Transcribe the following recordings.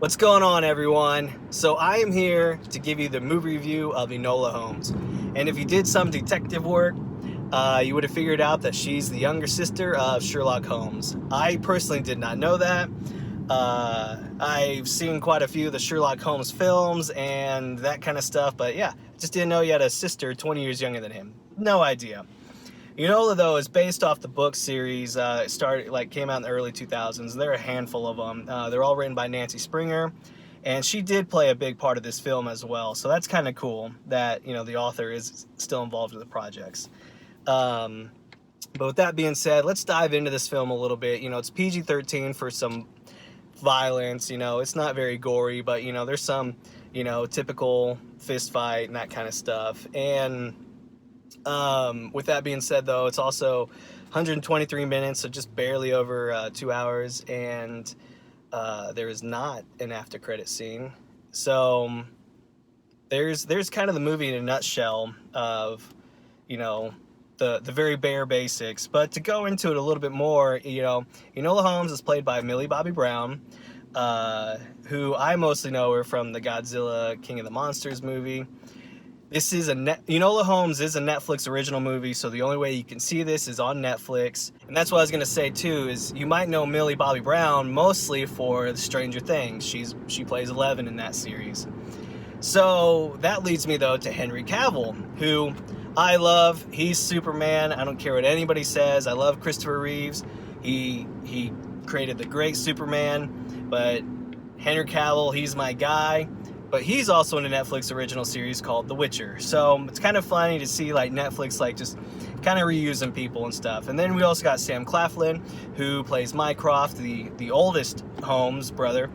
What's going on, everyone? So I am here to give you the movie review of Enola Holmes. And if you did some detective work, you would have figured out that she's the younger sister of Sherlock Holmes. I personally did not know that. I've seen quite a few of the Sherlock Holmes films and that kind of stuff, but yeah, just didn't know you had a sister 20 years younger than him. No idea. Enola, though, is based off the book series. It came out in the early 2000s. There are a handful of them. They're all written by Nancy Springer, and she did play a big part of this film as well. So that's kind of cool that the author is still involved with the projects. But with that being said, let's dive into this film a little bit. It's PG-13 for some violence. It's not very gory, but there's some typical fist fight and that kind of stuff. And with that being said, though, it's also 123 minutes, so just barely over 2 hours, and there is not an after credit scene. So there's kind of the movie in a nutshell of the very bare basics. But to go into it a little bit more, Enola Holmes is played by Millie Bobby Brown, who I mostly know her from the Godzilla King of the Monsters movie. This is Enola Holmes is a Netflix original movie, so the only way you can see this is on Netflix. And that's what I was going to say, too, is you might know Millie Bobby Brown mostly for Stranger Things. She plays 11 in that series. So that leads me, though, to Henry Cavill, who I love. He's Superman. I don't care what anybody says. I love Christopher Reeves. He created the great Superman, but Henry Cavill, he's my guy. But he's also in a Netflix original series called The Witcher. So it's kind of funny to see Netflix just kind of reusing people and stuff. And then we also got Sam Claflin, who plays Mycroft, the oldest Holmes brother.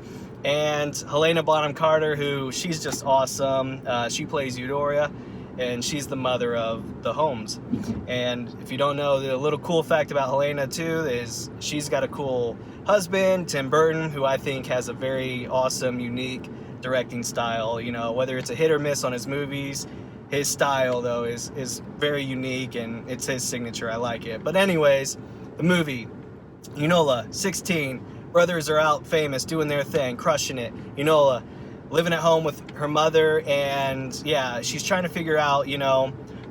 And Helena Bonham Carter, who she's just awesome. She plays Eudora, and she's the mother of the Holmes. And if you don't know, the little cool fact about Helena, too, is she's got a cool husband, Tim Burton, who I think has a very awesome, unique directing style. Whether it's a hit or miss on his movies, his style, though, is very unique, and it's his signature. I like it. But anyways, the movie, Enola, 16, brothers are out famous, doing their thing, crushing it. Enola, living at home with her mother, and yeah, she's trying to figure out,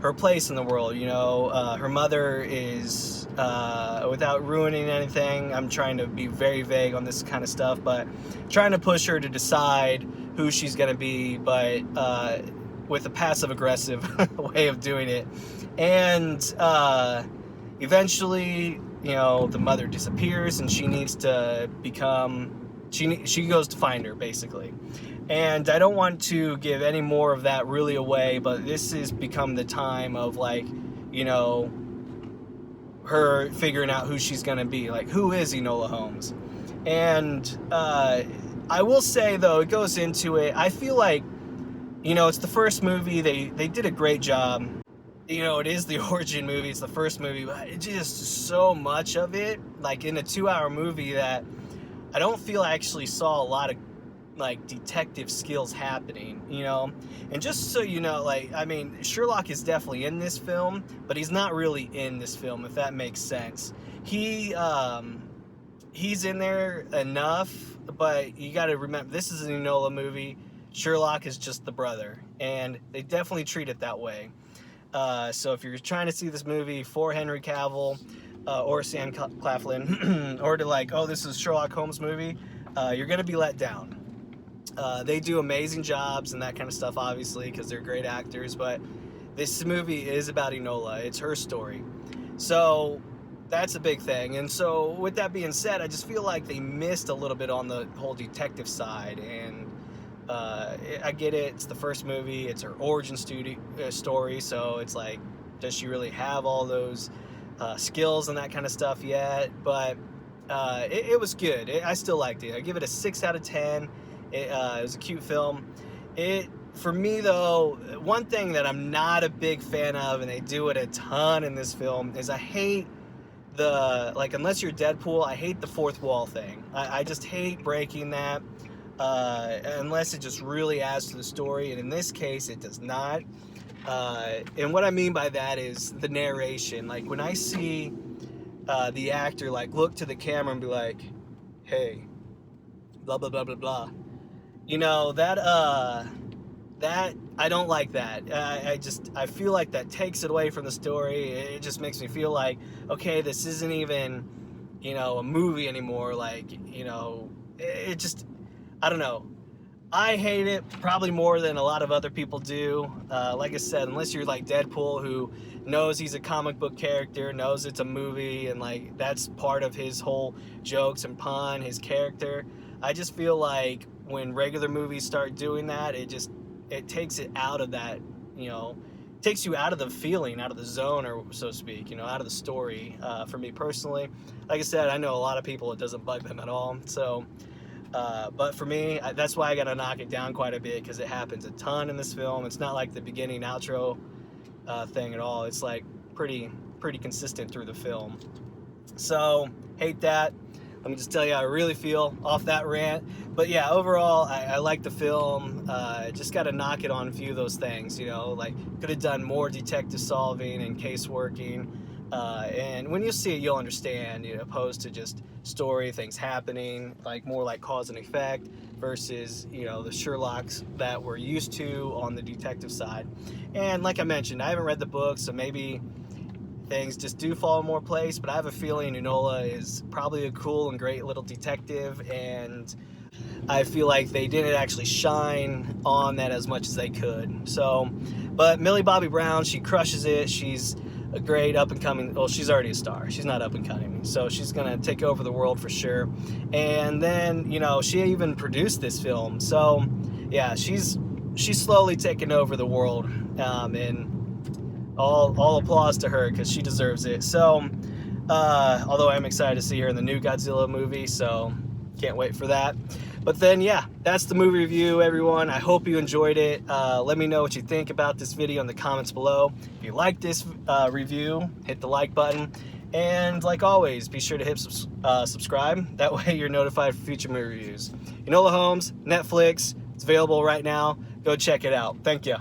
her place in the world. Her mother is, without ruining anything, I'm trying to be very vague on this kind of stuff, but trying to push her to decide who she's going to be, but with a passive-aggressive way of doing it. And eventually, the mother disappears, and she needs to she goes to find her, basically. And I don't want to give any more of that really away, but this has become the time of, her figuring out who she's going to be. Who is Enola Holmes? And I will say, though, it goes into it. I feel like, it's the first movie. They did a great job. It is the origin movie. It's the first movie, but it's just so much of it, in a 2-hour movie, that I don't feel I actually saw a lot of detective skills happening, and just so you know, Sherlock is definitely in this film, but he's not really in this film, if that makes sense. He's in there enough, but you got to remember, this is an Enola movie. Sherlock is just the brother, and they definitely treat it that way. So if you're trying to see this movie for Henry Cavill or Sam Claflin, or to this is Sherlock Holmes movie, you're gonna be let down. They do amazing jobs and that kind of stuff, obviously, because they're great actors, but this movie is about Enola. It's her story. So that's a big thing. And so with that being said, I just feel like they missed a little bit on the whole detective side. And I get it. It's the first movie. It's her origin story. So it's does she really have all those skills and that kind of stuff yet? But it was good. I still liked it. I give it a 6 out of 10. It was a cute film. For me, though, one thing that I'm not a big fan of, and they do it a ton in this film, is I hate unless you're Deadpool, I hate the fourth wall thing. I just hate breaking that, unless it just really adds to the story, and in this case, it does not. And what I mean by that is the narration. When I see the actor look to the camera and be like, hey, blah, blah, blah, blah, blah. you know, that I don't like that. I feel like that takes it away from the story. It just makes me feel like, okay, this isn't even, you know, a movie anymore. Like, you know, it just, I don't know. I hate it probably more than a lot of other people do. Like I said, unless you're like Deadpool, who knows he's a comic book character, knows it's a movie, and like that's part of his whole jokes and pun, his character. I just feel like when regular movies start doing that, it takes it out of that, you know, takes you out of the feeling, out of the zone, or so to speak, you know, out of the story. For me personally, like I said, I know a lot of people it doesn't bug them at all. So. But for me, that's why I gotta knock it down quite a bit, because it happens a ton in this film. It's not like the beginning outro thing at all. It's like pretty consistent through the film. So hate that. Let me just tell you how I really feel off that rant. But yeah, overall, I like the film. Just got to knock it on a few of those things, you know, like could have done more detective solving and case working. And when you see it, you'll understand, you know, opposed to just story, things happening, like more like cause and effect versus, you know, the Sherlocks that we're used to on the detective side. And like I mentioned, I haven't read the book, so maybe things just do fall in more place, but I have a feeling Enola is probably a cool and great little detective, and I feel like they didn't actually shine on that as much as they could. So, but Millie Bobby Brown, she crushes it. She's a great up-and-coming, well, she's already a star. She's not up-and-coming, so she's going to take over the world for sure. And then, you know, she even produced this film. So, yeah, she's slowly taking over the world, and all applause to her, because she deserves it. So, although I'm excited to see her in the new Godzilla movie, so can't wait for that. But then, yeah, that's the movie review, everyone. I hope you enjoyed it. Let me know what you think about this video in the comments below. If you like this review, hit the like button. And like always, be sure to hit subscribe. That way you're notified for future movie reviews. Enola Holmes, Netflix. It's available right now. Go check it out. Thank you.